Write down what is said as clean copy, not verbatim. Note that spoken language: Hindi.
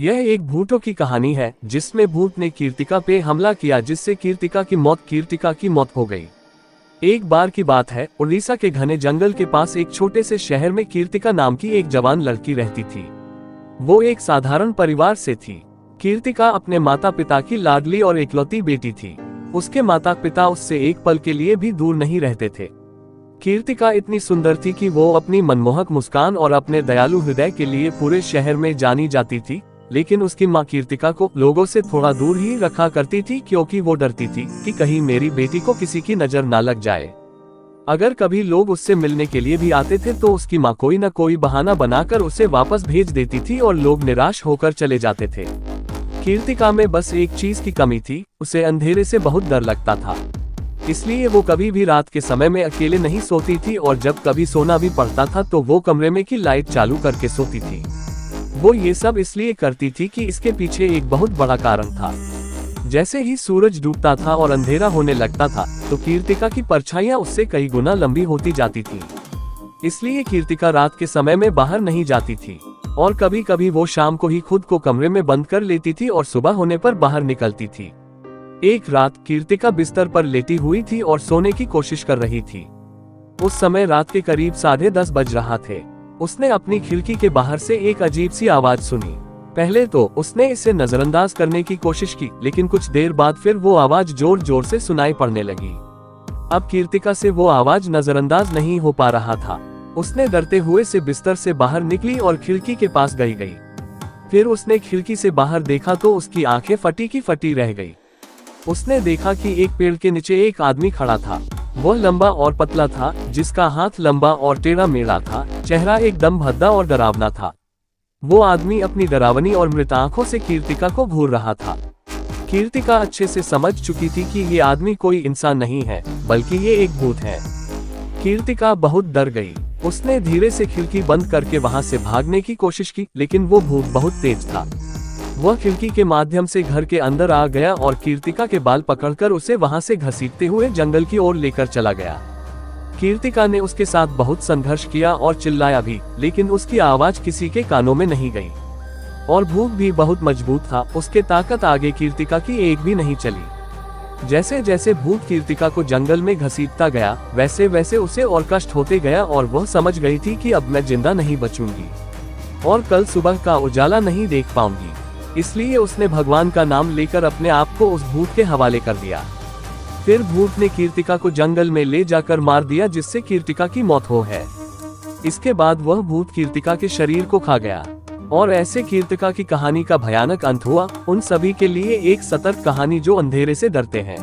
यह एक भूतों की कहानी है जिसमें भूत ने कीर्तिका पे हमला किया जिससे कीर्तिका की मौत हो गई। एक बार की बात है, उड़ीसा के घने जंगल के पास एक छोटे से शहर में कीर्तिका नाम की एक जवान लड़की रहती थी। वो एक साधारण परिवार से थी। कीर्तिका अपने माता पिता की लाडली और इकलौती बेटी थी। उसके माता पिता उससे एक पल के लिए भी दूर नहीं रहते थे। कीर्तिका इतनी सुंदर थी कि वो अपनी मनमोहक मुस्कान और अपने दयालु हृदय के लिए पूरे शहर में जानी जाती थी। लेकिन उसकी माँ कीर्तिका को लोगों से थोड़ा दूर ही रखा करती थी क्योंकि वो डरती थी कि कहीं मेरी बेटी को किसी की नजर ना लग जाए। अगर कभी लोग उससे मिलने के लिए भी आते थे तो उसकी माँ कोई न कोई बहाना बनाकर उसे वापस भेज देती थी और लोग निराश होकर चले जाते थे। कीर्तिका में बस एक चीज की कमी थी, उसे अंधेरे से बहुत डर लगता था। इसलिए वो कभी भी रात के समय में अकेले नहीं सोती थी और जब कभी सोना भी पड़ता था तो वो कमरे में की लाइट चालू करके सोती थी। वो ये सब इसलिए करती थी कि इसके पीछे एक बहुत बड़ा कारण था। जैसे ही सूरज डूबता था और अंधेरा होने लगता था तो कीर्तिका की परछाइयां उससे कई गुना लंबी होती जाती थी। इसलिए कीर्तिका रात के समय में बाहर नहीं जाती थी और कभी कभी वो शाम को ही खुद को कमरे में बंद कर लेती थी और सुबह होने पर बाहर निकलती थी। एक रात कीर्तिका बिस्तर पर लेटी हुई थी और सोने की कोशिश कर रही थी। उस समय रात के करीब 10:30 बज रहा थे। उसने अपनी खिड़की के बाहर से एक अजीब सी आवाज सुनी। पहले तो उसने इसे नजरअंदाज करने की कोशिश की, लेकिन कुछ देर बाद फिर वो आवाज जोर जोर से सुनाई पड़ने लगी। अब कीर्तिका से वो आवाज नजरअंदाज नहीं हो पा रहा था। उसने डरते हुए से बिस्तर से बाहर निकली और खिड़की के पास गई। फिर उसने खिड़की से बाहर देखा तो उसकी आंखें फटी की फटी रह गई। उसने देखा कि एक पेड़ के नीचे एक आदमी खड़ा था। वह लंबा और पतला था, जिसका हाथ लंबा और टेढ़ा मेढ़ा था। चेहरा एकदम भद्दा और डरावना था। वो आदमी अपनी डरावनी और मृत आंखों से कीर्तिका को घूर रहा था। कीर्तिका अच्छे से समझ चुकी थी कि ये आदमी कोई इंसान नहीं है, बल्कि ये एक भूत है। कीर्तिका बहुत डर गई। उसने धीरे से खिड़की बंद करके वहां से भागने की कोशिश की, लेकिन वो भूत बहुत तेज था। वह खिड़की के माध्यम से घर के अंदर आ गया और कीर्तिका के बाल पकड़कर उसे वहां से घसीटते हुए जंगल की ओर लेकर चला गया। कीर्तिका ने उसके साथ बहुत संघर्ष किया और चिल्लाया भी, लेकिन उसकी आवाज किसी के कानों में नहीं गई। और भूत भी बहुत मजबूत था, उसके ताकत आगे कीर्तिका की एक भी नहीं चली। जैसे जैसे भूत कीर्तिका को जंगल में घसीटता गया, वैसे वैसे उसे और कष्ट होते गया और वह समझ गई थी कि अब मैं जिंदा नहीं बचूंगी और कल सुबह का उजाला नहीं देख पाऊंगी। इसलिए उसने भगवान का नाम लेकर अपने आप को उस भूत के हवाले कर दिया। फिर भूत ने कीर्तिका को जंगल में ले जाकर मार दिया, जिससे कीर्तिका की मौत हो है। इसके बाद वह भूत कीर्तिका के शरीर को खा गया और ऐसे कीर्तिका की कहानी का भयानक अंत हुआ। उन सभी के लिए एक सतर्क कहानी जो अंधेरे से डरते हैं।